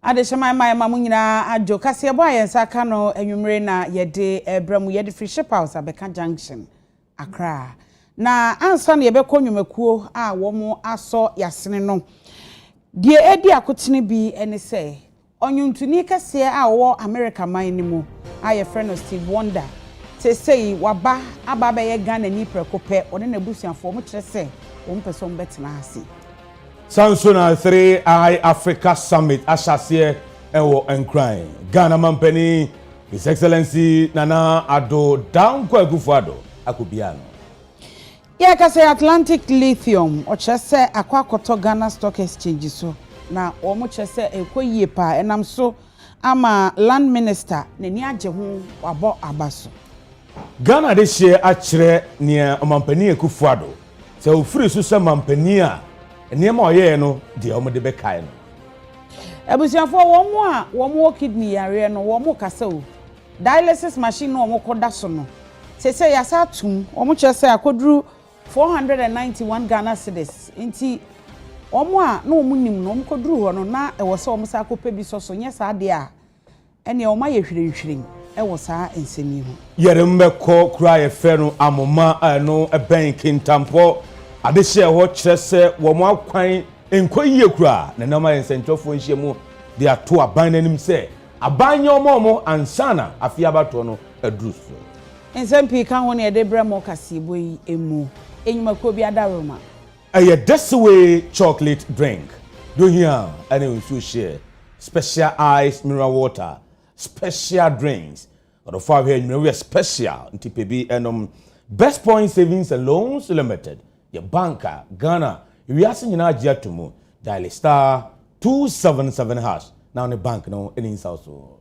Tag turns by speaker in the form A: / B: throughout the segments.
A: Adeshama my mamunyina ajo kase ebo ayensa ka no enwumre na yede ebramu yede free ship house abeka junction Accra na ansa na yebekọ nwumakuo a wo aso yasene no die edi akotene bi ene se onwuntuni kase a wo America man ni mu aye friend of Stevie Wonder say waba aba be ye Ghana ni prekope one na busuafo mo kire se wo mpese mo betena ase
B: Sansona 3I Africa Summit Ashase ewo enkran Ghana Mampani His Excellency Nana Ado Dankwa Akufo-Addo akubiano
A: ya ka say Atlantic Lithium o chese akwakoto Ghana Stock Exchange so na o mo chese ekoyie pa enam so ama land minister nani age ho wabo abaso
B: Ghana de share akire ne Mampani Akufo-Addo se ofiri so se Mampani a Niema oye no de omode bekai no
A: Ebusiafo wo mo kidney yare no wo mo kasa o dialysis machine no wo koda so no sese yasa tum wo mo chese akoduru 491 Ghana cedis nti wo mo a no mo nim no wo koduru ho no na e wo se wo mo sa kopa bi so nye sa de a ene wo ma ye hwirenhwiren e wo sa ensemi ho
B: yere mbekọ kura ye fe no amoma no eben kintampo adehye ho kyerese wo mo akwan enkoyie kura na nama ensentofo nhyiemu de ato aban nanim se aban yomo ansana afia bato no adruso
A: ensempi kan ho ne de bremo kasebo yi emu enyumako bi adaroma
B: aye desewe chocolate drink do here and you share special ice mineral water special drinks or of five here we are special ntipebi enom Best Point Savings and Loans Limited your banker Ghana we are seeing na jiatumu dial star 277 hash now the bank no any south so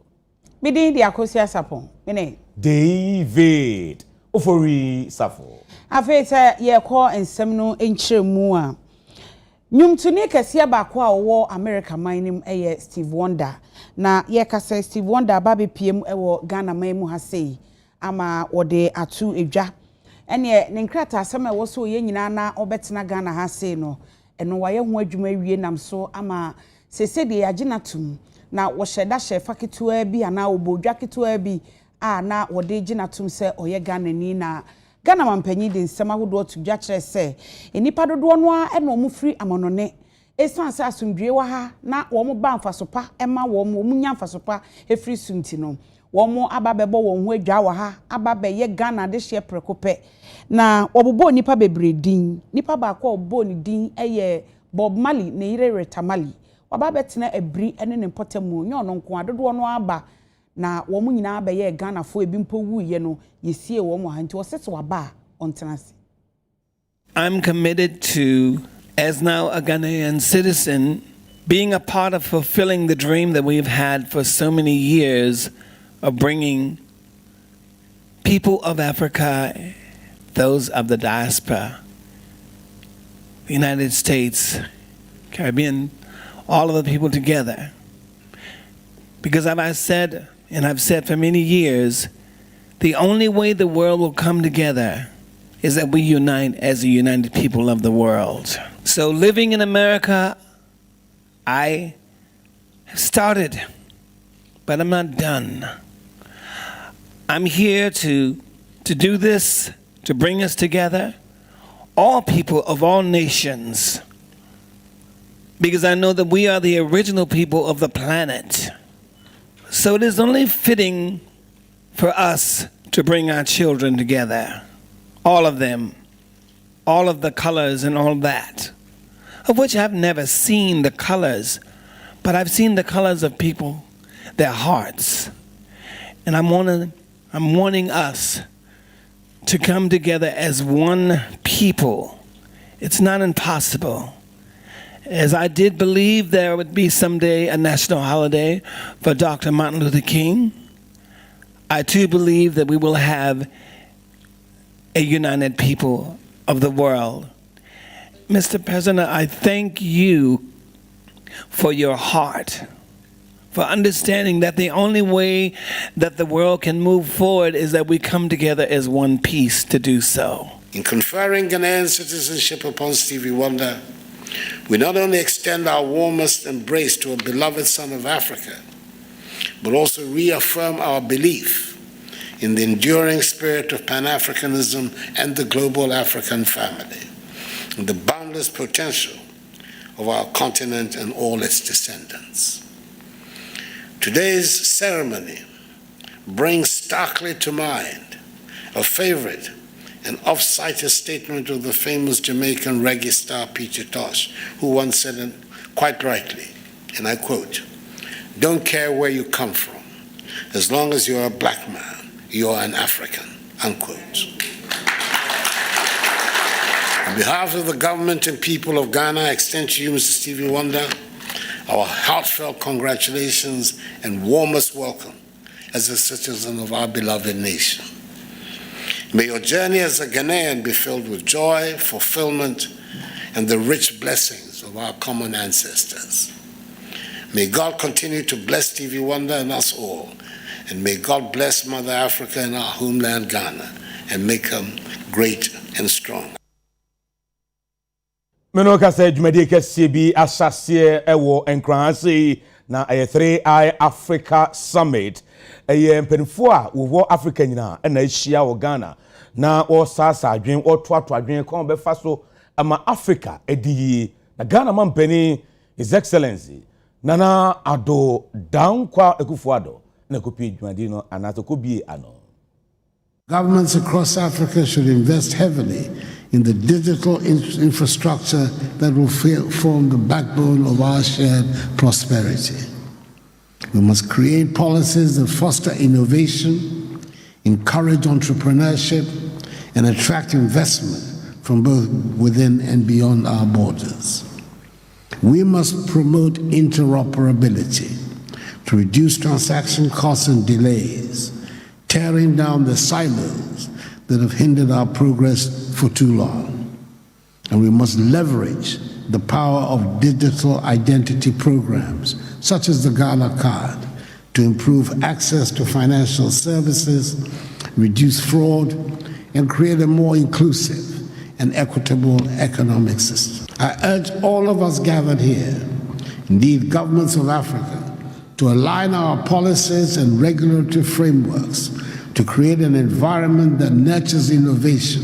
A: bidi di akosia sapon mene
B: David Ofori Safo
A: afeta ye call ensem no enchiremu a nyumtuni kase ba ko a wo America minim eye Stevie Wonder na ye kase Stevie Wonder babe piem ewo Ghana man mu ha sei ama wode atu edwa ene ne nkrata asem ewo so ye nyina na obetena Ghana ha sei no eno waye ho adwuma wie nam so ama sese de aginatum na wo hyeda hyefa ketua bi ana obodwa ketua bi a na wode ginatum se oye Ghana ni na Ghana mampanyi de nsem ahodo tudwa kire se enipa dodo no a eno mu firi amonone esan se asundwe wa ha na wo mo ba mfasopa ema wo mo nya mfasopa efiri sunti no wo mo ababebo wo ho adwa wa ha ababe Ghana de hye prekope na obobo nipa bebre din nipa ba kwa obobo ni din eye Bob Marley ne yire Retamali wababetena ebri ene ne potemu nye ono nko adodo no aba na wo mu nyina ba ye Ghana fo ebi mpo wuye no yesie wo mo ha nti wo sese waba ontenase
C: I'm committed to, as now a Ghanaian citizen, being a part of fulfilling the dream that we've had for so many years of bringing people of Africa, those of the diaspora, the United States, Caribbean, all of the people together. Because as I said, and I've said for many years, the only way the world will come together is that we unite as a united people of the world. So living in America, I have started, but I'm not done. I'm here to do this, to bring us together, all people of all nations, because I know that we are the original people of the planet. So it is only fitting for us to bring our children together, all of them, all of the colors and all that, of which I've never seen the colors, but I've seen the colors of people, their hearts. And I'm wanting us to come together as one people. It's not impossible. As I did believe there would be someday a national holiday for Dr. Martin Luther King, I too believe that we will have a united people of the world. Mr. President, I thank you for your heart, for understanding that the only way that the world can move forward is that we come together as one piece to do so.
D: In conferring Ghanaian citizenship upon Stevie Wonder, We not only extend our warmest embrace to a beloved son of Africa, but also reaffirm our belief in the enduring spirit of Pan-Africanism and the global African family, and the boundless potential of our continent and all its descendants. Today's ceremony brings starkly to mind a favorite and oft-cited statement of the famous Jamaican reggae star Peter Tosh, who once said, quite rightly, and I quote, "Don't care where you come from, as long as you're a black man, you're an African," unquote. On behalf of the government and people of Ghana, I extend to you, Mr. Stevie Wonder, our heartfelt congratulations and warmest welcome as a citizen of our beloved nation. May your journey as a Ghanaian be filled with joy, fulfillment, and the rich blessings of our common ancestors. May God continue to bless Stevie Wonder and us all, and may God bless Mother Africa and our homeland Ghana, and make them great and strong.
B: Menoka said Jumadi Kesibi Ashasie Ewo Enkransi na 3i Africa Summit. Mpenfo wo Africa nyina na ehia wo Ghana na wo sasa adwen wo toato adwen kon be fa so ama Africa ediyi na Ghana mampani His Excellency Nana Ado Dankwa Ekufuado na kopi dwadi no anato kobi ano.
D: Governments across Africa should invest heavily in the digital infrastructure that will form the backbone of our shared prosperity. We must create policies that foster innovation, encourage entrepreneurship, and attract investment from both within and beyond our borders. We must promote interoperability to reduce transaction costs and delays, tearing down the silos that have hindered our progress for too long. And we must leverage the power of digital identity programs, such as the Ghana Card, to improve access to financial services, reduce fraud, and create a more inclusive and equitable economic system. I urge all of us gathered here, indeed governments of Africa, to align our policies and regulatory frameworks to create an environment that nurtures innovation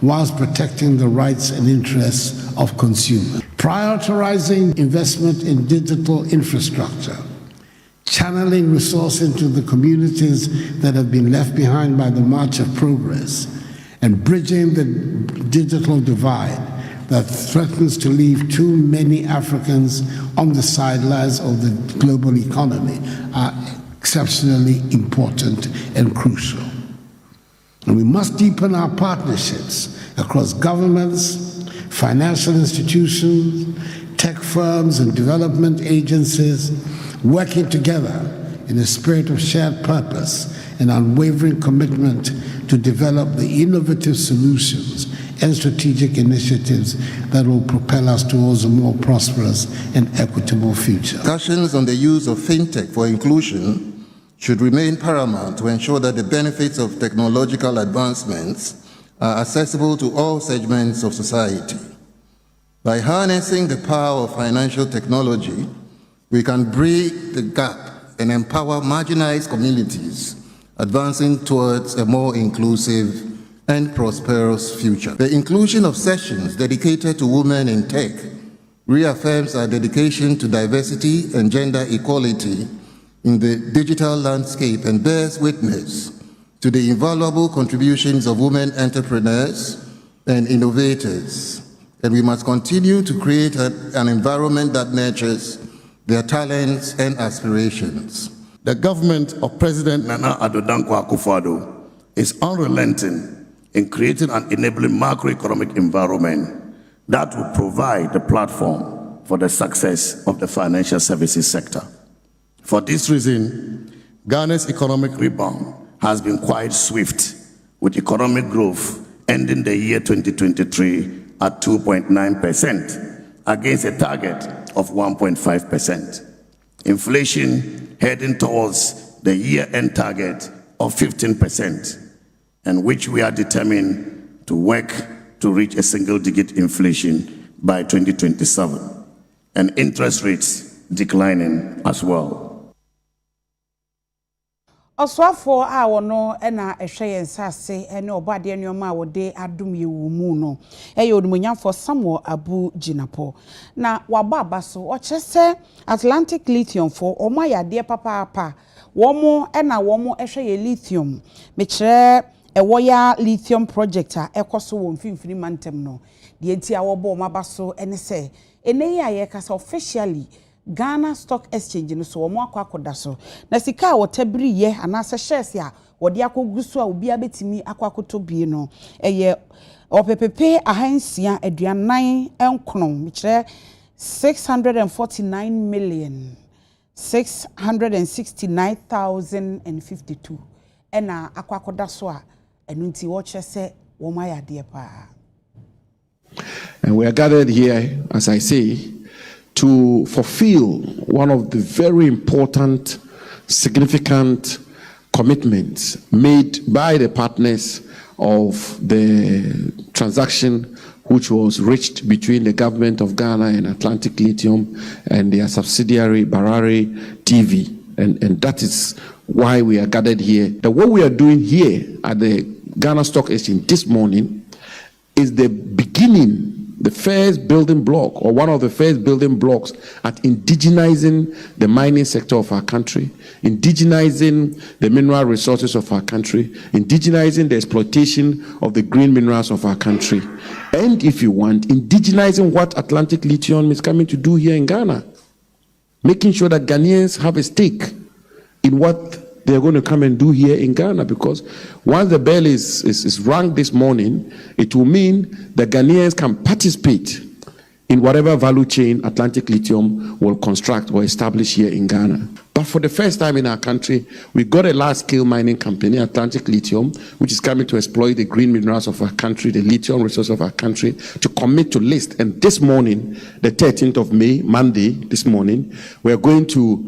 D: whilst protecting the rights and interests of consumers. Prioritizing investment in digital infrastructure, channeling resources into the communities that have been left behind by the march of progress, and bridging the digital divide that threatens to leave too many Africans on the sidelines of the global economy are exceptionally important and crucial. And we must deepen our partnerships across governments, financial institutions, tech firms, and development agencies, working together in a spirit of shared purpose and unwavering commitment to develop the innovative solutions and strategic initiatives that will propel us towards a more prosperous and equitable future.
E: Discussions on the use of fintech for inclusion should remain paramount to ensure that the benefits of technological advancements are accessible to all segments of society. By harnessing the power of financial technology, we can bridge the gap and empower marginalized communities, advancing towards a more inclusive and prosperous future. The inclusion of sessions dedicated to women in tech reaffirms our dedication to diversity and gender equality in the digital landscape and bears witness to the invaluable contributions of women entrepreneurs and innovators. And we must continue to create an environment that nurtures their talents and aspirations.
F: The government of President Nana Addo Dankwa Akufo-Addo is unrelenting in creating an enabling macroeconomic environment that will provide the platform for the success of the financial services sector. For this reason, Ghana's economic rebound has been quite swift, with economic growth ending the year 2023 at 2.9% against a target of 1.5%. Inflation heading towards the year-end target of 15%, and which we are determined to work to reach a single-digit inflation by 2027, and interest rates declining as well.
A: Oswafo a wono na ehwe yensase ene obade nneoma a wode adom ye wo mu no eye odumunyafo Samuel Abu Jinapo na wababa so o kyese Atlantic Lithium for omayade papa womo na womo ehwe ye lithium me kire ewoya lithium project a ekoso wo mfimfini mantem no de enti a wobo mabaso ene se ene ya ye kasa officially Ghana Stock Exchange no so wo akwakoda so na sika a wotabiri ye anase shares a wode akogusu a obi abetimi akwakoto bie no eye opepepe ahansia aduanan enkono mikire 669,669,052 ena akwakoda so a enu nti wo kyese wo mayade pa.
G: And we are gathered here, as I say, to fulfill one of the very important, significant commitments made by the partners of the transaction which was reached between the government of Ghana and Atlantic Lithium and their subsidiary Barari TV. And that is why we are gathered here. What we are doing here at the Ghana Stock Exchange this morning is the beginning, the first building block, or one of the first building blocks at indigenizing the mining sector of our country, indigenizing the mineral resources of our country, indigenizing the exploitation of the green minerals of our country, and if you want, indigenizing what Atlantic Lithium is coming to do here in Ghana, making sure that Ghanaians have a stake in what they're going to come and do here in Ghana, because once the bell is rung this morning, it will mean that Ghanaians can participate in whatever value chain Atlantic Lithium will construct or establish here in Ghana. But for the first time in our country, we got a large-scale mining company, Atlantic Lithium, which is coming to exploit the green minerals of our country, the lithium resource of our country, to commit to list. And this morning, the 13th of May, Monday, this morning, we're going to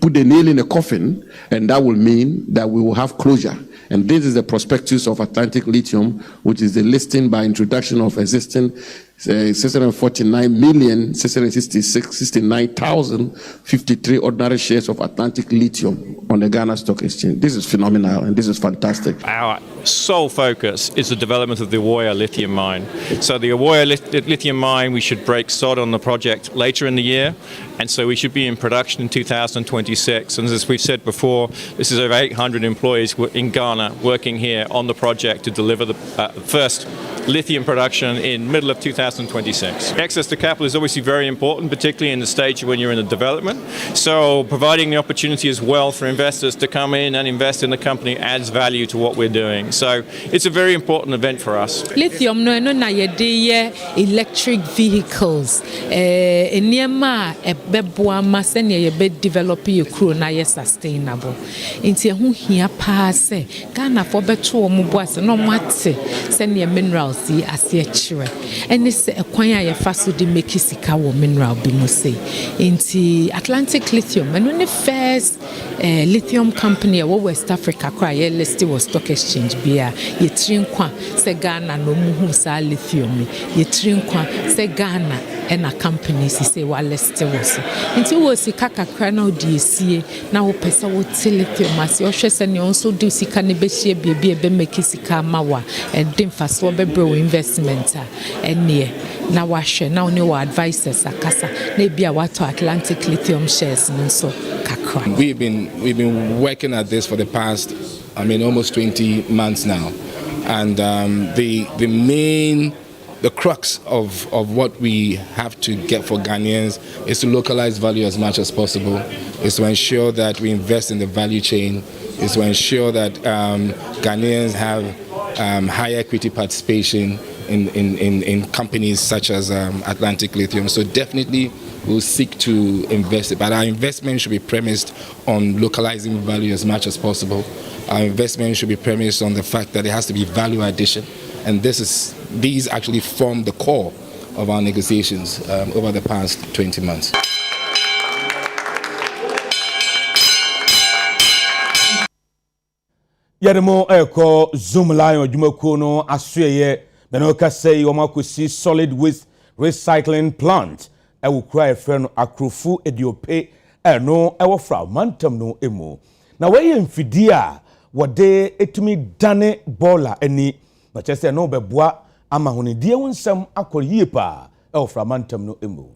G: put the nail in the coffin, and that will mean that we will have closure. And this is the prospectus of Atlantic Lithium, which is the listing by introduction of existing 649,669,053 ordinary shares of Atlantic Lithium on the Ghana Stock Exchange. This is phenomenal and this is fantastic.
H: Our sole focus is the development of the Awoya lithium mine. So the Awoya lithium mine, we should break sod on the project later in the year, and so we should be in production in 2026. And as we've said before, this is over 800 employees in Ghana working here on the project to deliver the first lithium production in middle of 2026. Access to capital is obviously very important, particularly in the stage when you're in the development. So providing the opportunity as well for investors to come in and invest in the company adds value to what we're doing. So it's a very important event for us.
I: Lithium no na yede electric vehicles eniema ebeboa ma se ne ye be develop your crew na ye sustainable. Nti ho hia pa se Ghana for beto omo boase no mate se ne minerals si ase chire ene se ekwan a ye fa so de make sika wo mineral bi mo say nti Atlantic Lithium eno ne first lithium company wo West Africa kwa ye listed was stock exchange bia ye trinkwa se Ghana no muhu sa lithium ye trinkwa se Ghana ena companies say wa listed was nti wo sika kakra na odi esie na wo pesa wo lithium ase o hwe se ne onso do sika ne be hie bia be make sika mawa and dem fa so be investment ene na wahwe na oni wa advisors akasa na bia wato Atlantic Lithium shares nso kakra.
J: We've been working at this for the past almost 20 months now, and the crux of what we have to get for Ghanaians is to localize value as much as possible, is to ensure that we invest in the value chain, is to ensure that Ghanaians have high equity participation in companies such as Atlantic Lithium. So definitely we'll seek to invest, but our investment should be premised on localizing value as much as possible. Our investment should be premised on the fact that there has to be value addition, and these actually form the core of our negotiations over the past 20 months.
B: Yademo eko zoom line ojumakuo no asuyeye Benoka say Omakusi solid waste recycling plant. I will cry a friend Akrufu Ediope no ewo fra mantam no emu. Na we mfidia wode etumi dane bola eni na chese no beboa ama honidie wonsam akoyie pa ewo fra mantam no emu.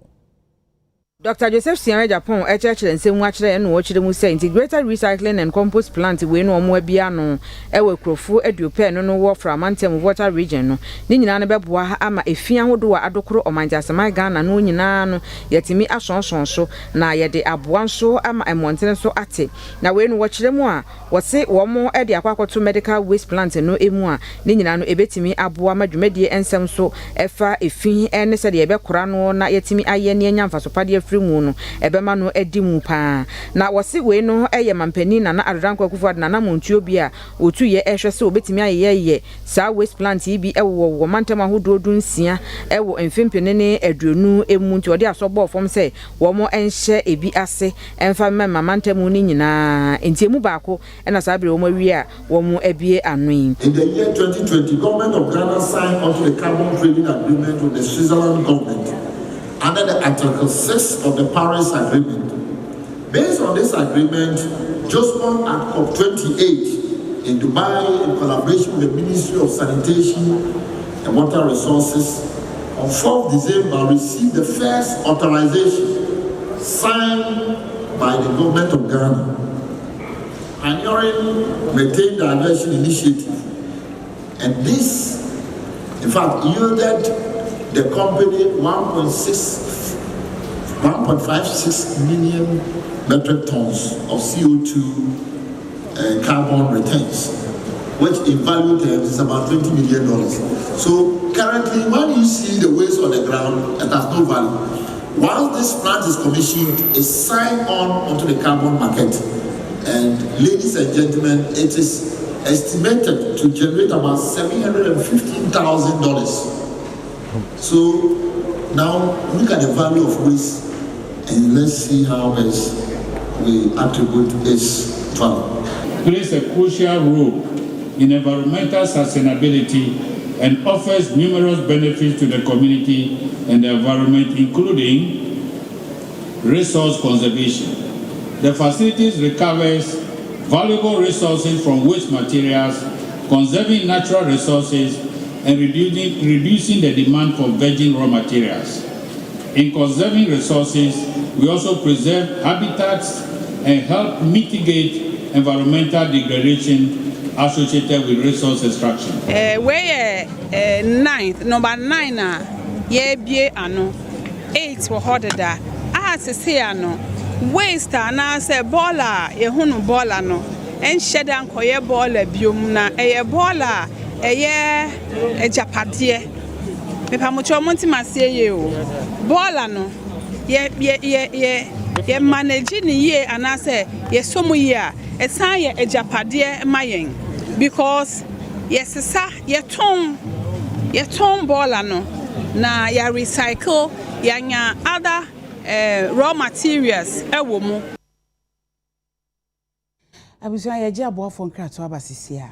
K: Dr. Joseph Sianre Japan echechere nsemu achire no ochire mu say integrated recycling and compost plant we no omo abia no ewe krofu edupe no wo fra mantem water region no ni nyina no beboa ama efia hodo wa adokoro omanjasema Ghana no nyina no yetimi asonsonso na yede aboa nso ama emontene so ate na we no wochire mu a wose wo mo ede akwakoto medical waste plant no emu a ni nyina no ebetimi aboa madwumadie ensem so efa efi ene se de ebekora no na yetimi aye ne nyamfa so pade frimu no ebema no edi mu pa na wose we no eye mampani na adodanko akufo na na montuo bi a otu ye ehwe se obetimi ayeye sa waste plant bi ewo mantama hodo dunsia ewo mfempene ne aduonu emu nti ode asobo fom se wo mo enhye ebi ase emfa mema mantamu ni nyina entiemu baako ena sabre wo mo wi a wo mo ebie anoin.
L: In the year 2020, government of Ghana signed onto the carbon trading agreement with the Switzerland government under the Article 6 of the Paris Agreement. Based on this agreement, Jospon at COP28 in Dubai, in collaboration with the Ministry of Sanitation and Water Resources, on 4th December received the first authorization signed by the government of Ghana, pioneering methane diversion initiative. And this, in fact, yielded the company 1.56 million metric tons of CO2 carbon returns, which in value terms is about $20 million. So currently, when you see the waste on the ground, it has no value. Once this plant is commissioned, it's signed on onto the carbon market. And ladies and gentlemen, it is estimated to generate about $715,000. So now look at the value of waste and let's see how best we attribute its value.
M: Plays a crucial role in environmental sustainability and offers numerous benefits to the community and the environment, including resource conservation. The facilities recovers valuable resources from waste materials, conserving natural resources, and reducing the demand for virgin raw materials. In conserving resources, we also preserve habitats and help mitigate environmental degradation associated with resource extraction.
N: Number 9 ye bie ano 8 wo hodeda say ano waste na say bola ye hunu bola no enhyeda nkoye bola biom na eye bola eye ejapade me pamocho monti masie ye o bola no ye manage ni ye ana say ye somu ye a esan ye ejapade mayen because yesesa ye ton bola no na ya recycle ya other raw materials ewo mu
A: abusia ye je aboafo nkrato abasisia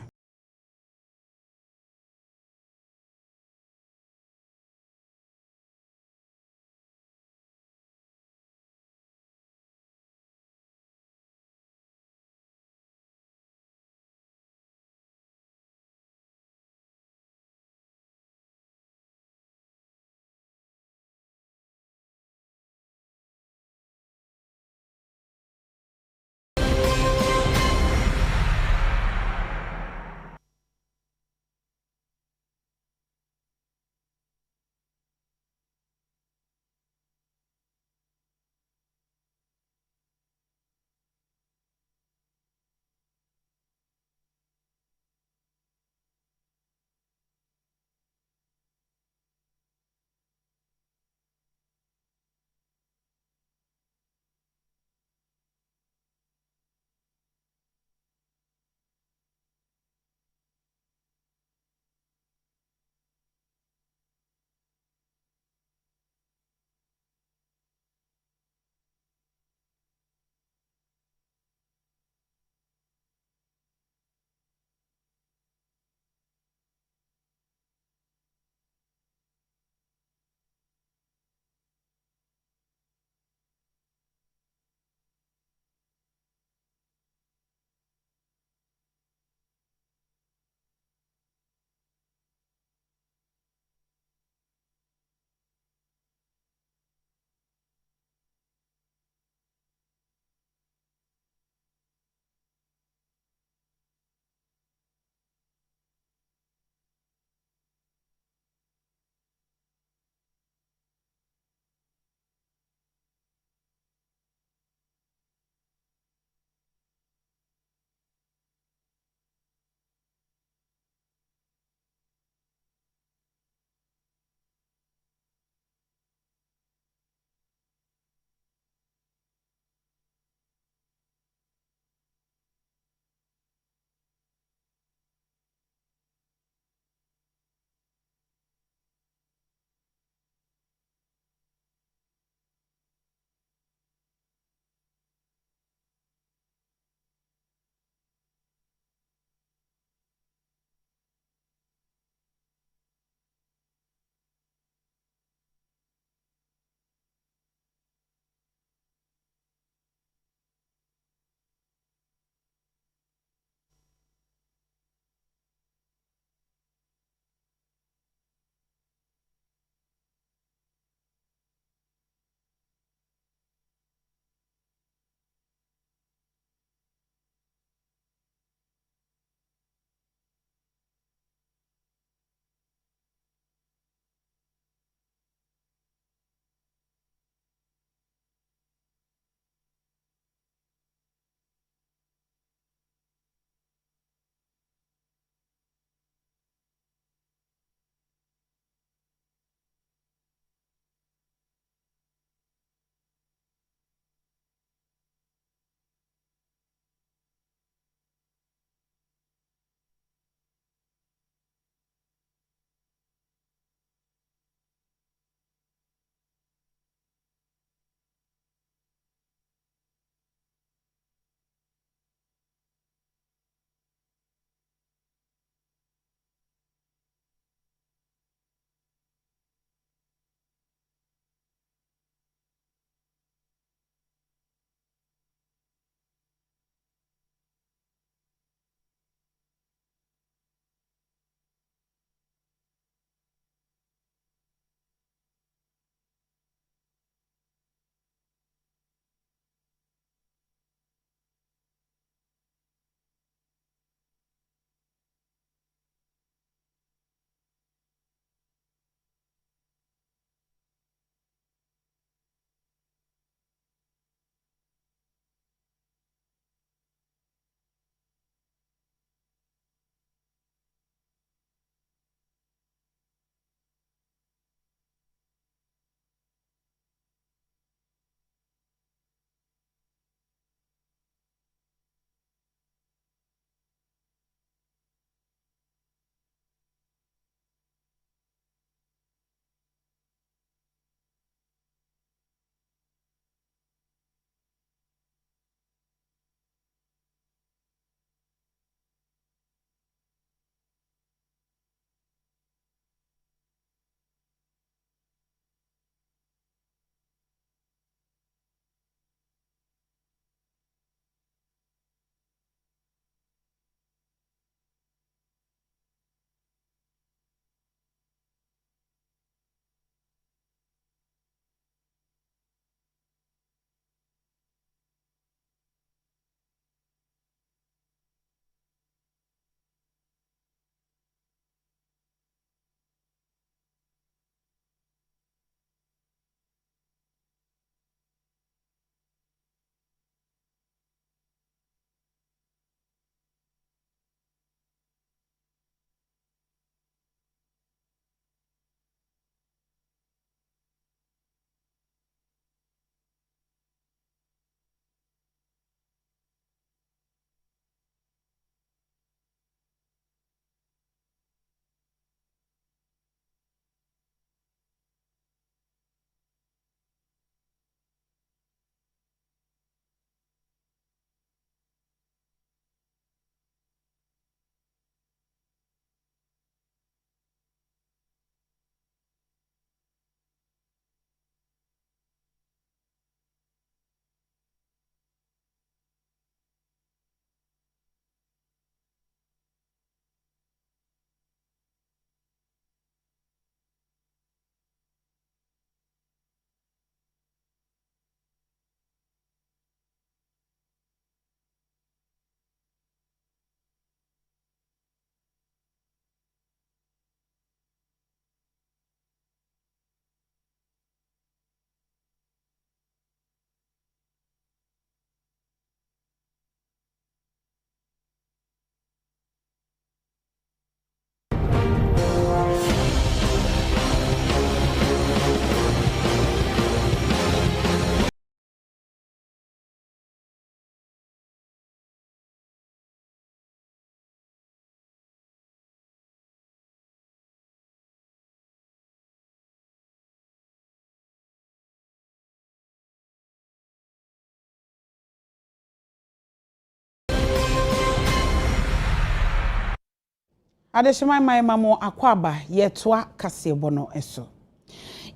A: Adeshima my mamo akwaba yetoa kasebo no eso.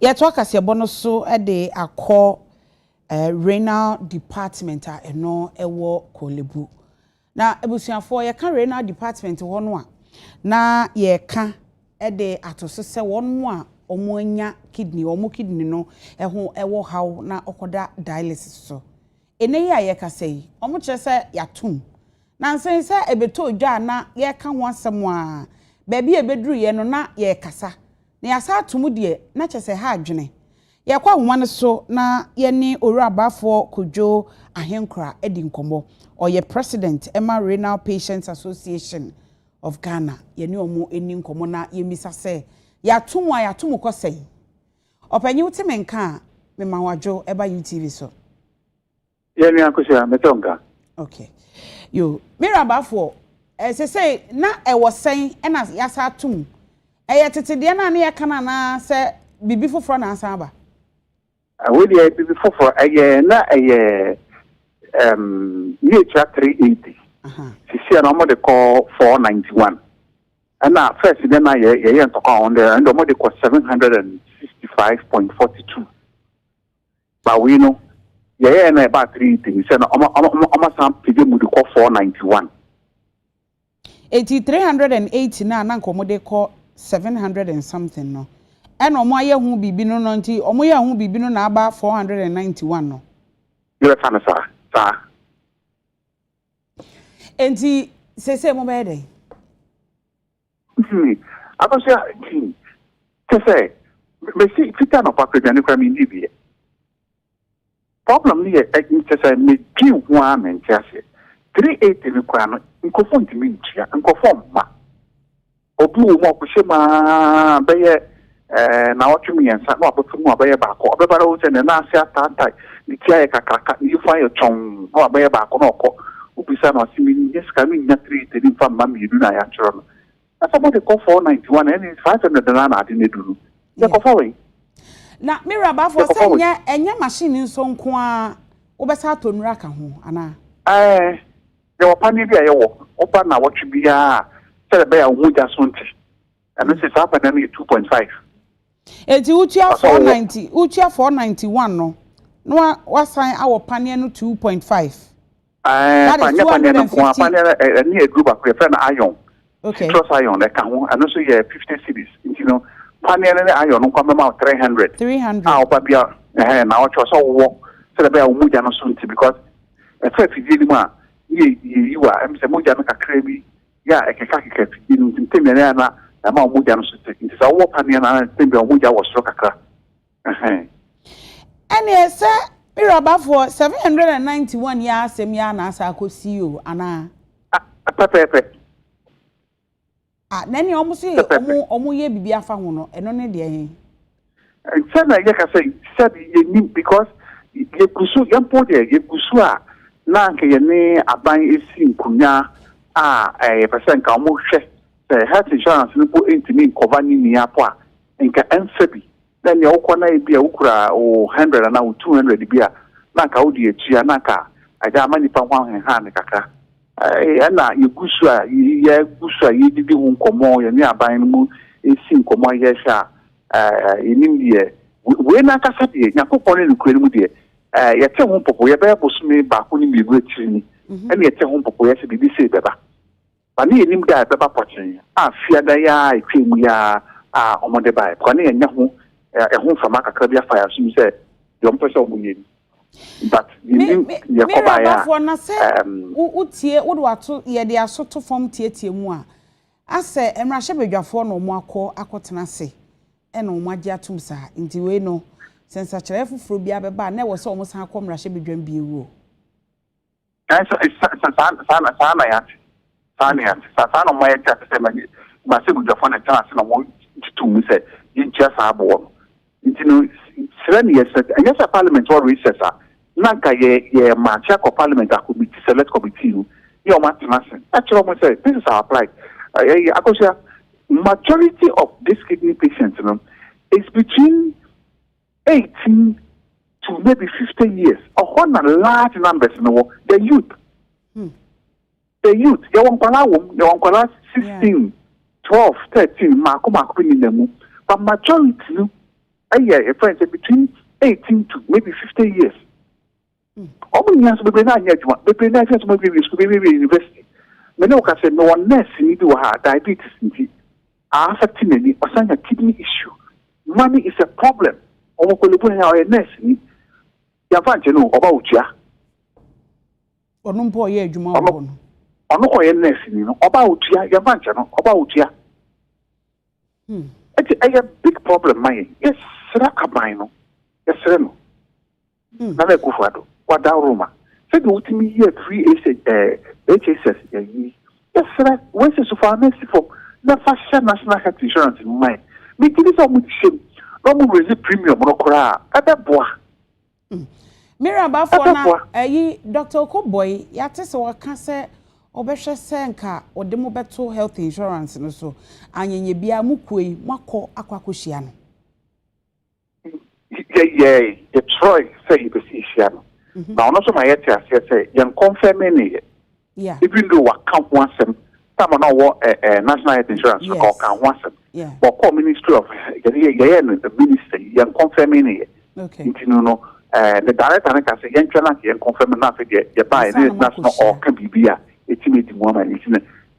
A: Yetoa kasebo no so de akọ renal department a eno ewo Kolebu. Na ebusuafo ye ka renal department ho no a na ye ka de atoso se won mo a omo anya kidney no ewo haw na okoda dialysis so. Ene ya ye ka sei omo kire se yatum. Na nsen se ebeto odwa na ye ka ho asem a baby ebeduru ye no na ye kasa. Na ya sa atum de na kyese ha adwene. Ye kwa homa no so na ye ni orabafo Kojo Ahenkra edi nkomo. Oye president Emma Renal Patients Association of Ghana. Ye ni omo eni nkomo na ye misa se yatum ko sei. Opanyi utime nka me mawadwo eba UTV so.
O: Ye ni akosia metonga.
A: Okay. Yo, mirabafo say na ewo sen e na yasa atum. Eye tetede na na kana na se bibi foforo na ansa ba.
O: We dey bibi foforo na EHR 380. Sisi na mo dey call 491. And now first then na ye ntoko on there and mo dey call 765.42. But we know na about 380. Say na almost some pige mu dey call 491.
A: 380 na nkomo dey call 700 and something no. And omo aye hu bibi no nti omo ye hu bibi no na aba 491 no.
O: You can sir.
A: Enti say mo be dey.
O: I was saying to say me see fita no pa kwani kwa mi ndibie. Problem ni e to say me gi ho a me ntiase. 380 ni kwa no nkofo ntimi ntia nkofo mma. Obi wo mo kwhye ma beye na otwumi yensa na abofu mu abeye baako obebara wo se ne na ase atata ni tia ye kakaka ni fa ye chon na abeye baako na okọ ubisa na osimi yes ka mi nya 380 ni fa mma mi du na ya choro no asa mo de call 491 and 500 na ade ne duru ye ko fa we
A: na miraba for say enya machine nso nko a obesa atonura ka ho ana
O: ye wopani bia ye wo opa na wotwe bia se be ya hu ja so nti and this is happening at 2.5.
A: Eti utia 490, utia 491 no. No wasan our panel no 2.5. That is 250.
O: Ni a group of friend iron.
A: Okay.
O: Trust iron that can and also yeah 50 cities. You know, panel iron no come about 300.
A: 300.
O: Ah, babia now choose so so be umuja no sunti because if you ma you are am se muja no kakra bi ya ekeka you ntemi na ama umuja no sunti. It is our panel na ntemi umuja was so kakra.
A: And yes, miraba for 791 ya asem ya na asa akosi o ana.
O: Pepe.
A: Nani omo se omo ye bibi afa ho no eno ne de hen.
O: Sana ye ka say said ye nim because ye kusu yampo de ye kusu a na nke ye ne aban esi nkunya a person ka omo hwe say health insurance no po intimi cover ni ni apo a nka ensabi na ne okona e bia ukura o 100 na o 200 bia na ka odi etua na ka aja amani pa ho ha ne kaka na ye gusu a ye didi hu nkomo ye ni aban mu esi nkomo ye sha enim de we na kasa de yakopon ne kure mu de ye te hu popo ye be bosumi ba ko ni migu atiri ni ene ye te hu popo ye se bibi se beba ba ni enim da beba pochen afia da ya etwemu ya omode ba ko ne ye nya hu hu fama kakra bia fa ya so mi se yo mpo se omunye but enim ye ko ba ya
A: utie wo do ato ye de asoto fom tietie mu a ase emrahye bedwafo no mo akotena se eno magye atum sa nti we no sensa kire fufuro bia beba na wo se omo san akomrahye bedwam bi ewu
O: sana mo ya tata se ma se bedwafo na tana se na mo tutum se yincha sa abo nti no srani yes anya sa parliament or recessa na ka ye ma cha ko parliament committee select committee you ma tana se actually mo say this is our plight akosha majority of these kidney patients is between 18 to maybe 50 years. On a large numbers the youth. The youth, you want 16. 12, 13, Marco in the but majority, a friend between 18 to maybe 50 years. How many years we not yet? We bring that just maybe university. Menoka said no one nurse need to have diabetes are affecting any or a kidney issue. Money is a problem. Our nurse need know about ya.
A: Or no boy, you know,
O: or no nurse, about ya, about ya. It's a big problem, my yes, Srakabino. Yes, sir. Never go for what thou Roma. Said what me here 3 HSS. Yes, sir. Where's the so far merciful? The fashion national health insurance in mind. Make it so much shame. No more raise premium no cry. At that boy.
A: Mira Bafona, Dr. Okoboy, Yatis or cancer. Obesha senka o demo beto health insurance no so anyenye bia mukui mako akwakushiano.
O: Yeah, Troy say he be shiano. Now also my head say yan confirm any.
A: Yeah.
O: Even though what count once some no national health insurance call count once.
A: Yeah.
O: But call ministry of the ministry yan confirm any.
A: Okay.
O: You know the director can say yan confirm na say you buy national or can be it's made the woman.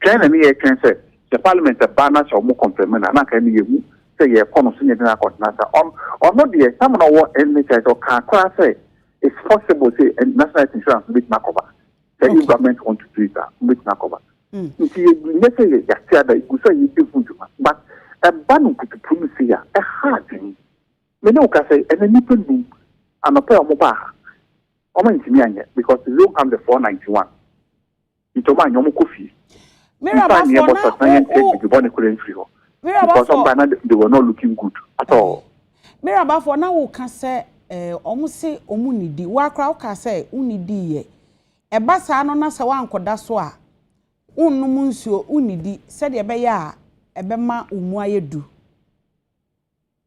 O: China near can say the parliament a banner or more complement and I can you say a connoisseur in a continent or not the some of what any or can say it's possible to say national insurance with Nakoba. The new government want to do that with Nakoba. If you say you say you do but a ban could promise here a hard thing. Many can say and then you can do and a pair of mobile. Because you don't have the 491. It's a man, coffee. Because they were not looking good at all.
A: Miraba for now can say almost say omunidi. Wakra can say unidi ye. E basa no na se wan koda so a unnu nsuo unidi said ye be ya ebema umu ayedu.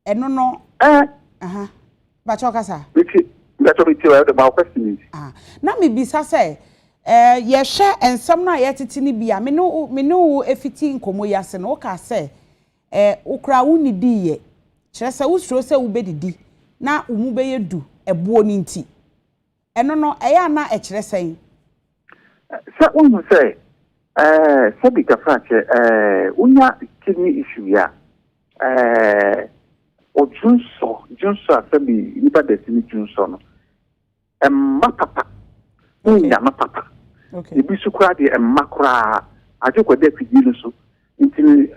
A: Eno no Ba choka sa.
O: That's what the question is.
A: Na me bisa say ye hwe ensam na ye titini bia me no efiti nkomo yase no ka se ukra unidi ye kire se usuro se ubedidi na umu be yedu ebuo ni nti eno no eya na e kire sen
O: se unu se se bi ka frache unya kidney issue ya o junso asabi ni ba desini junso no mapapa unya mapapa. Okay. Ibi sukura de makura ajoko de fidilo so nti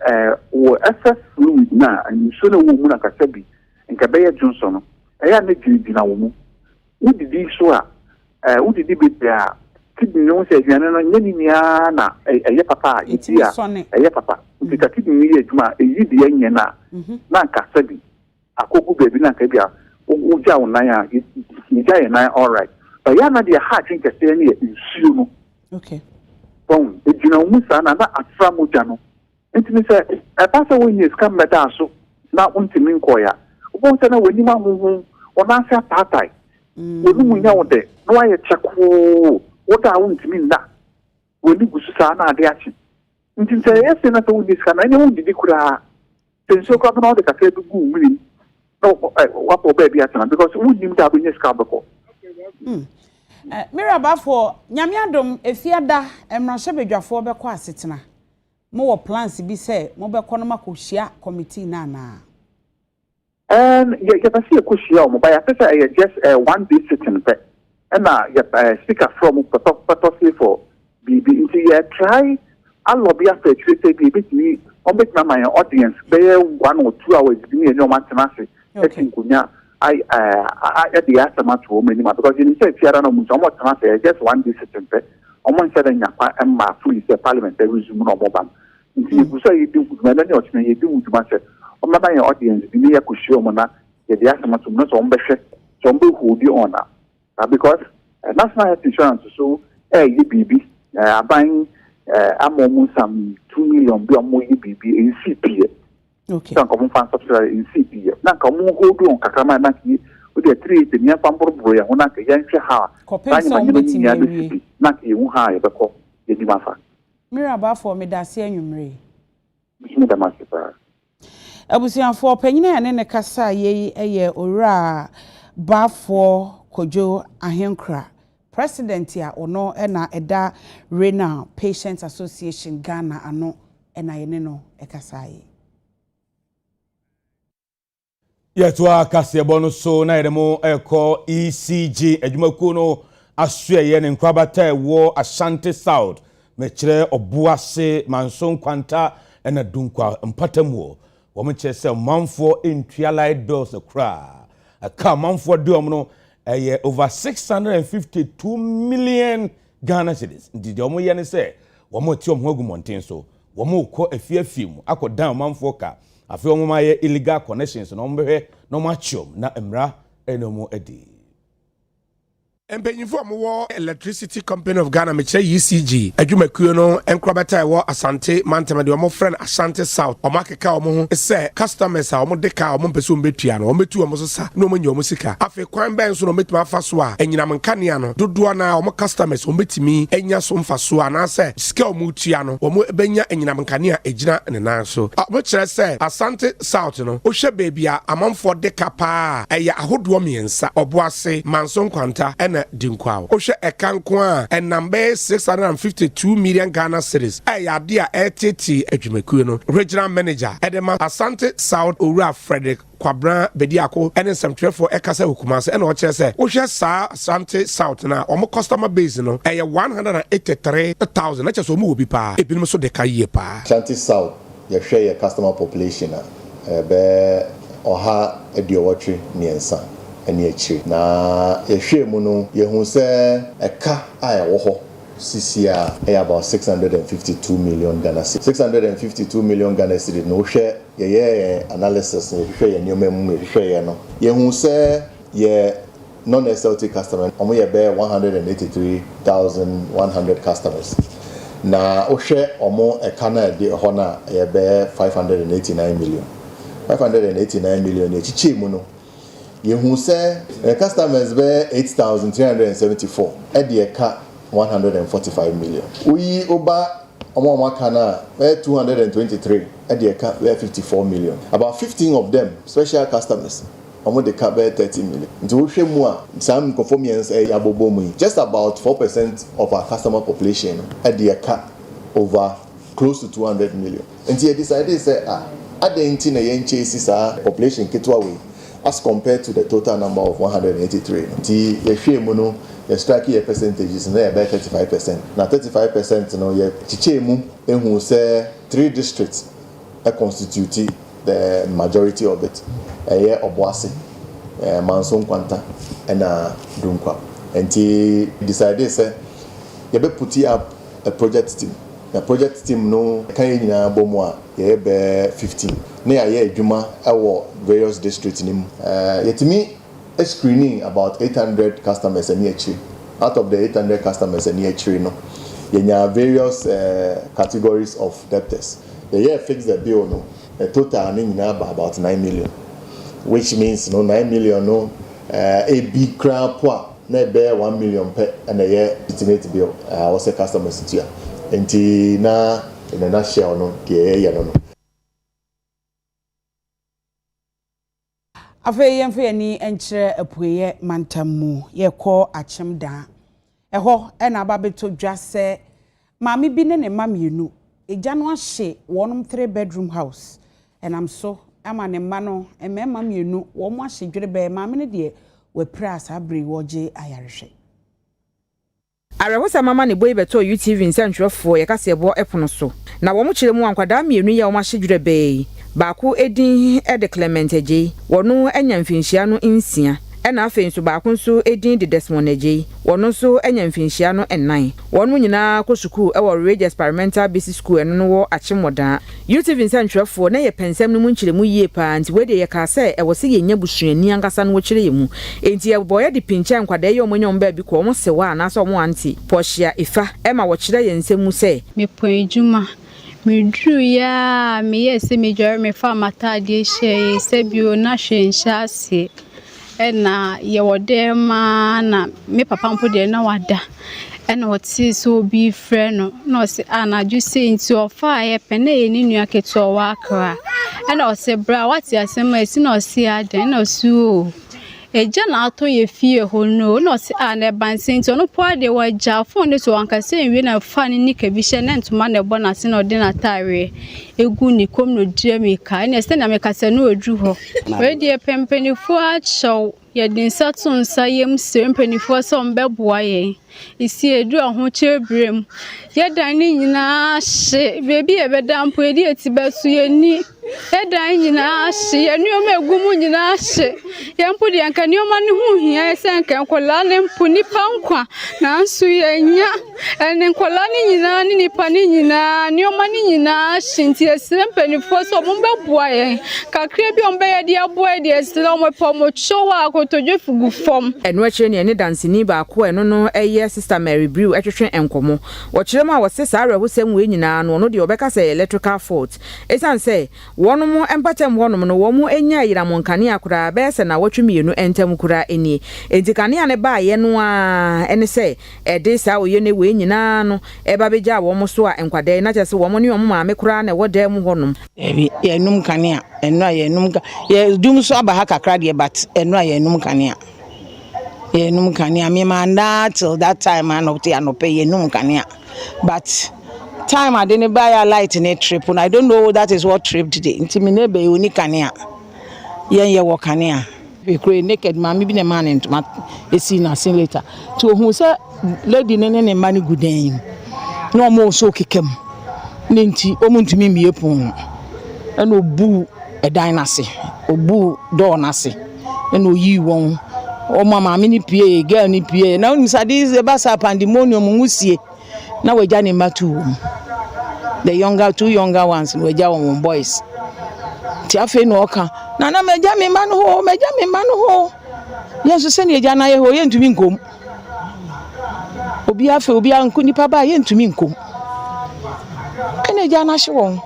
O: wo SS fluid na nso na wo mu na kasabi nka be ya Johnson no eya na gidi na wo mu udidi so a udidi be a kidney no se aduane no nyani nia na eye papa iti a eye papa nti ka kidney ye adwuma eyi de anye na kasabi akogu bebi na ka bia uja wonan a ija ye na all right but ya na de heart nke se ne nsuo no.
A: Okay.
O: Bon, the Musa na Aframujano. Intimate said, a pastor when you come back so now untimin koya. Won't know when you move on answer partai. When know there, no I check what I want to mean that. When you go to Sana, the action. Until say, yes, and I told this can anyone did you then so come out the cafe to go willing. No, what baby at because we didn't have in this carbacol.
A: Miraba for nyamiadom efiada emrahye bedwafo be kwa asetena mo wo plans bi say mo be kono makohia committee na
O: you can see a koshia mo by I just one day sitting pe and speaker from purposely for BB into try I lobby after say BB me on make my audience be 1 or 2 hours be no man tenase kunya I at the aftermath to women because you say Fiara no much just one decision. Almost said in my fully say parliament there is no mobile. You say you do many you do with myself. On my audience, the near Kushomana, the aftermath to not on Beshe, some who be honor. Because national health insurance so EBB buying almost some 2 million EBB in CPA.
A: Okay.
O: Some common fund subsidy in CPA. Now, come hold on Kakama Naki with the 3 the near Pambo Boya, Honaka Yansha Ha, Naki Wuha, the call, the Dimafa.
A: Miraba for me, that's here, you
O: me the master.
A: Abusianfo panyina ya ne kasa ye eye owura bafo kojo ahenkra president ya ono na eda Renal Patients Association Ghana ano na ye ne no ekasa ye
B: yetwa kasebo no so na yedemo eko ECG adwumaku no asuye ne nkrabata ewo Ashanti South mekire obuase manson kwanta na dunkwa mpatamuo women chese manfo entualai dos kra aka manfo de no over 652 million Ghana cedis ndi omo ye ne se womo ti omo agumonten so womo ko afiafim akodan manfo ka afi omo maye illegal connections no mbehwe no machom na emra enomo edi
P: Empenyifo mo Electricity Company of Ghana meche ECG adwumakuo no enkrobata wo Asante Mantema de omo friend Asante South omakeka omo ho se customers a omo deka omo pese omo betua no omo betu omo so sa no omo nya omo sika afi kwan ben so no metima fa so a enyinam nkania no dodo na omo customers omo betimi enya so mfa so ana se sika omo tua no omo benya enyinam nkania ejina ne nan so omo kire se Asante South no o hwe baby a amanfo deka pa eya ahodo miensa oboase manson kwanta Dinkwao. Oshe ekanko a enambe 652 million Ghana cedis. Ade a etiti adwumakuo no. Regional manager Edema Asante South Owura Frederick Kwabra Bediako ene semtwefo ekasa hukumase ene o kire se ohwe sa Asante South na omo customer base no 183,000 na cheso omo obi pa ebinim so de kaye pa.
Q: Asante South ye hwe ye customer population be oha ediowotwe miensa eni echi na ehwe mu no ye hu se eka a wo ho sisi a about 652 million Ghana cedis 652 million Ghana cedis no hwe ye analysis no hwe ye nyoma mu hwe ye no ye hu se ye non-SLT customers omo ye be 183,100 customers na ohwe omo eka na de ho na ye be 589 million echichi mu no ye hu se customers be 8,374 eka 145 million uyi oba omo makana 223 eka 54 million about 15 of them special customers omo de ka be 30 million nti wo hwe mu a sam conformance yabobo mu just about 4% of our customer population eka over close to 200 million nti ye decided say adenti na yen chase sa population ketwa we as compared to the total number of 183. The yehwe no the strike percentages na about 35%. Now 35% no ye chiche mu ehu say 3 districts constitute the majority of it. Eye Obuasi, Manson Kwanta and Dunkwa. And he decided say ye be put up a project team. The project team no kan nyina bomwa ye be 15 na ya adwuma ewo various districts nim yetimi screening about 800 customers any actually out of the 800 customers any actually no yenya various categories of debtors the year fix the bill no the total nyina about 9 million which means no 9 million no a big crown poor na be 1 million per and a year estimate bill also customers tia enti na in a nutshell no ke ya no
A: afa yemfa yani enkyere apueye mantamu ye ko achemda eho na ababeto dwase maami bi ne mamienu eja no ahye wonum 3-bedroom house enam so ama ne ma no emema mienu wo mo ahye dwere maami ne de we pras abre woje ayarehwe
K: Arehosa mama ne boy beto UTV nsantwefo ye kasebo epono so na wo mo kire mu ankwada mienu ye wo ma hyedwere be baako edin ede Clement Eje wono enya mfinhia no nsia ena afen so baako nso edin de Desmond Eje wono so enya mfinhia no enan wono nyina ko school e wo Rage Experimental Basic School eno no wo Achimoda UTV nsantwefo na ye pensem no mu nkire mu yie pa nti we de ye ka se e wo se ye nya busuani ankasa no wo kire ye mu enti ye boye de pinche ankwada ye omonyom ba bi ko omo sewa na so omo anti Portia ifa e ma wo kire ye nsemu se
R: me pon me drew ya me yes me jor me fa matade hye se bio na hwenhya ase na ye wode ma na me papa mpo de na wada and what see so be friend no say anaju say into ofa ye pene ye ni nua keto wa kra and o say bra what ya say ma si no see aden no su eja na ato ye fie ho no say na bansin to no po ade wa ja phone so anka say nwi na fa ni ka bi hye na ntoma na bo na se no de na tare egu ni kom no dia me ka na se na me ka se no odu ho we de pempenifo a chow ye din satun sayem se pempenifo so mbeboa ye isi edu ho chebrem ye dan ni nyina hye bebi e bedampo edi etibesu ye ni ye dan nyina hye ye nuoma egumu nyina hye ye mpo de anka nuoma ne hu hia se anka nkola ne mpo nipa nkwa na nsu ye nya ene nkola ne nyina ne nipa ne nyina nuoma ne nyina hye nti esire mpenifo so mbeboa ye kakra bi ombe ye de aboa de esire omopo mo chowa akotoje fugu fom
K: eno akire ne ne dansini ba ko eno no eye Sister Mary Brew etwetwe enkomo wo kirema wo se sa arehusem we nyina no de obeka say electrical fault esan say wono mo empatem wono no wo mo enya yiramon kane akura be se na wotwemienu entem kura eni entikane ane ba ye no a ene say ede sa oye ne we nyina no eba beja wo mo so a enkwade na chese wo mo ne wo maame kura na wodam honom
S: ebi ye num kane a eno a ye num ye dum so aba ha kakra de but eno a ye num kane a yenum kania me man that till that time I no pay yenum kania but time I didn't buy a light in a trip and I don't know that is what trip today intimine be uni kania ye wo kania we create naked man me be the man into my see na sin later to who say lady ne man guden no mo so kekem nti omuntumi miepon and obu a dynasty obu door nase and oyi won o mama mini pie girl ni pie na uni sadis e basa pandemonium ngusie na weja ni matu the two younger ones weja won boys ti afi no oka na meja me manu ho yesu se ni eja na ye ho ye ntumi nkom obi afi obi anku nipa ba ye ntumi nkom ene eja na hye won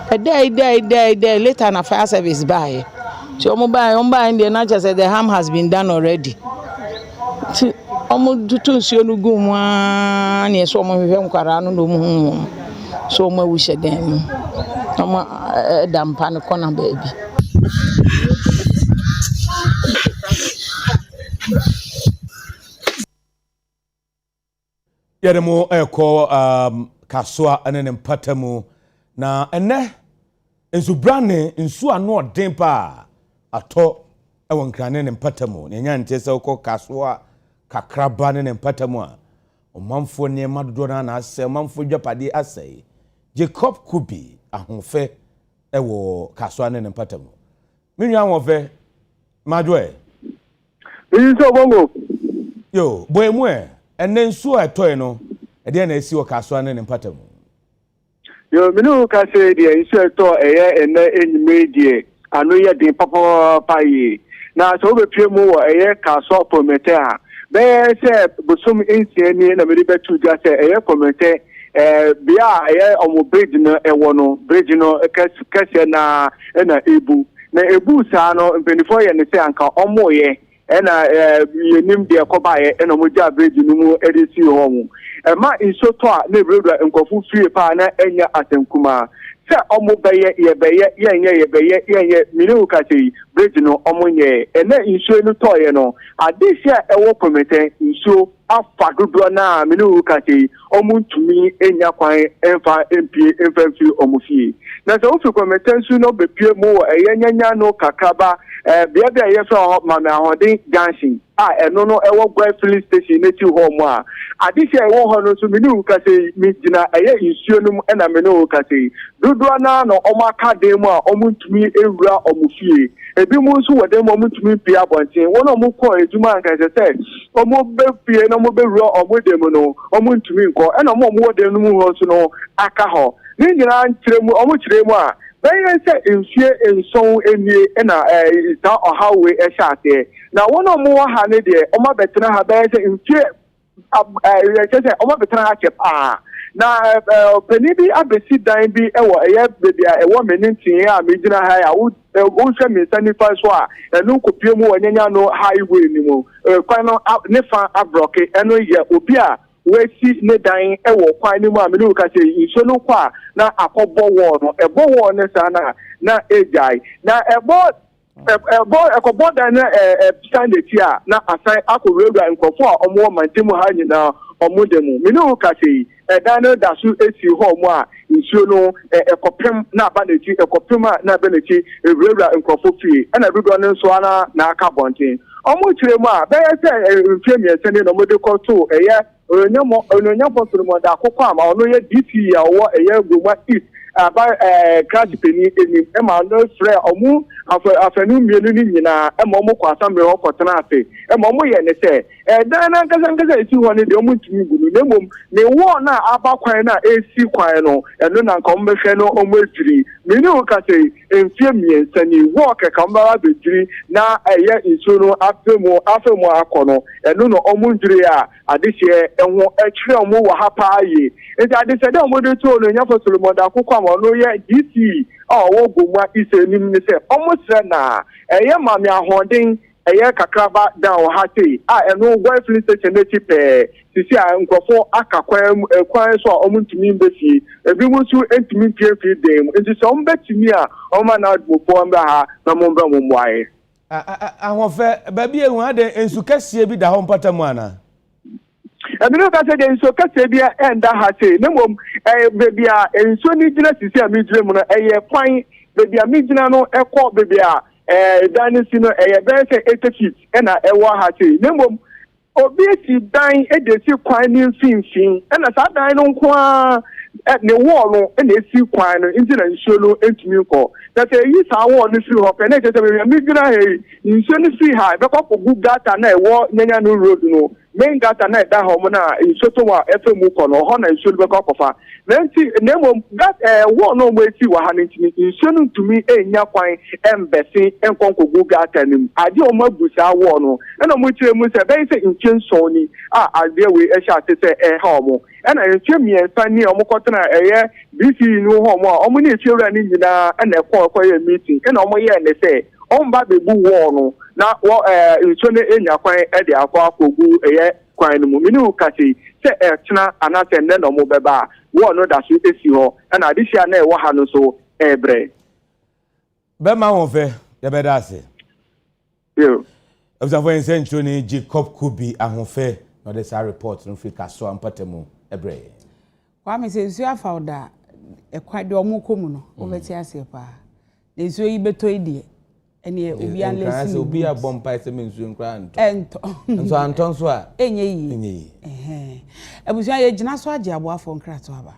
S: a day later na fire service buy. So on in the nature said the harm has been done already. Omo tutu nsuo no gum a na so omo hwehwe nkwara no no mu so omo wuhye den omo dampa no kona baby
B: Yeremo eko kasoa ene mpatamu na ene ensu brane nsu ano den pa ato ewon krane ne mpatamu ne nya nte se uko kasoa kakraba ne mpatamu a omamfo ne madodo na ase omamfo dwapade asai Jacob Kubi ahonfe ewo kasoa ne mpatamu minwa ahonfe madwe
O: nso bongo
B: yo boemu ene nsu etoy no ede na esi wo kasoa ne mpatamu
O: yo minu ka se de nsu eto eye ene enyime die anu ye din papa yi na so be pie mu wo eye kaso promete a be se busum ensie ni na me be tu ja se eye promete bia eye omo bridge no ewo no bridge no kese na ebu sa no mpenifo ye ne se anka omo ye na yenim de koba ye na mo ja bridge no mu edisi ho mu ma isoto a na ebredwa nkofu fie pa na enya atenkuma se omo beye ye minu ka sei bridge no omo nye ena insuo no toye no adisia ewo promete insuo afa dodo na minu ka sei omo ntumi enya kwan emfa fi omo fie na se ofi promete nsu no bepie mu eye nyanya no kakaba bia ye so mama ahode junction eno no ewo gwa filling station neti ho mu a adisia ewo ho no so minu ka sei mi gina eye insuo no ena minu ka sei dodo na no omo aka dem a omo ntumi ewura omo fie ebi mu nso wode mo ntumi pia abonten won omo ko ejuma nka se omo be pie na omo be wura omo dem no omo ntumi nko ena omo wode no mu ho so no aka ho ni nyina nkyeremu omo kyeremu a bẹ́ẹ̀ sẹ́ nfie nson enie na ìta ọ̀háwé ẹ̀ṣẹ̀ àtẹ̀ na wọ́n náà mú wọ́n ha ní deɛ ọmọ bẹ̀tẹ̀rẹ̀ ha bẹ́ẹ̀ sẹ́ nfie ẹ̀ṣẹ̀ sẹ́ ọmọ bẹ̀tẹ̀rẹ̀ ha kyẹ̀ paa na panin bi abesi dan bi ɛwɔ ɛyɛ beebi a ɛwɔ mene ntiɛ a megyina ha a wohwɛ mmiɛnsa nifa so a ɛno nkopie mu wɔnyanya no highway ni mu kwan no ne fa abrɔke ɛno yɛ obi a we see ne dan e wo kwan ni mu a me no ka say nsuo no kwa na akọbọ wọ no ebo wọ ne sa na ejai na ebo dan na standard a na asan akọwura nkọfo a ọmọ mantemu ha nyina ọmọ demu me no ka say dan no da so esi ho mu a nsuo no ekopem na aba na chi ekopem na aba na chi ewura nkọfo fie na dodo no nso na aka bonten ọmọ chire mu a be say mfemi esene no mo de kọto ononyamo Solomon da akụkọ ama ọnụ ye DP ya wo eye Goma East aba crash penny enim e ma no frɛ ọmụ afanu mienu ni nyina e ma ọmụ kwasa mre ho kọtena afe e ma ọmụ ye ne sɛ dan na nkasa esi hɔ ne de ọmụ ntumi gunu ne mom ne wo na aba kwan na esi kwan no eno na nka ọmụ hwɛ no ọmụ efiri menu ka sɛ emfie miensa ni wo keka mbara bejiri na eye nsuo no afemu akɔ no eno no ọmụ njiri a adehye enwo ekire ọmụ wɔ ha paa yi enti adehye de ọmụ de to no nyafo Solomon da akụkọ ama no ye DC wo Goma ise nim ne sɛ ọmụ srɛ na eye mame ahoden eye kakraba down ha sei eno boyfriend station na chipe sisi a nkofo akakwan so a omuntumi mbefie ebi mu su entumi pie fie dem enti so ombetumi a oma na adbofo mba ha na momba momwae
B: ahofe ba bi ehu ade ensu kase bi da ho mpatamu ana
O: ebino ka se de ensu kase bi enda ha sei na mom bebi a ensu ni gina sisi a mi gire mu no eye kwan bebi a mi gina no ekọ bebi a danisi no be say 80 feet na ewo ha sei nemom obi si dan edesi kwan ni mfinfin na sa dan no nko a ne wall no na esi kwan no nti na nsuo no entumi ko that yi sa wall no free hop na tete be mi gira he nsuo no free ha be ko gu gata na ewo nyanya no road no main gata na da ho mo na nsuo to wa efemu ko no ho na nsuo be ko kofa nti nemom that wall no mo esi wa ha ntimi nsuo no ntumi enya kwan embesi enkonko gu gata nim ade o mabusa wall no na mo kire mu se be se nkenso ni ade we e sha te se ha omo na nche miensa ni omo kotena eye BC no ho mo omo ni echewura ni nyina na ekọ meeting na omo ye ne se omba bebu wall no na ncho ne enya kwan e de akọgu eye kwan no mu mini ukati se tena anase ne no mo beba wall no da so esi ho na adisia na e wo ha no so ebre
B: be ma ho fe ye be da ase
O: yo
B: observe ncho ni Jacob Kubi ahofe no de sa report no fika so ampatemu ebre
A: kwa me se nsu afawda ekwa de omo komu no obeti ase pa na nsu yi beto idie ene obi an lesi
B: obi abompa ese me nsu nkra
A: ento
B: anton so a
A: enye yi ebusia ye gina so age aboafo nkra to aba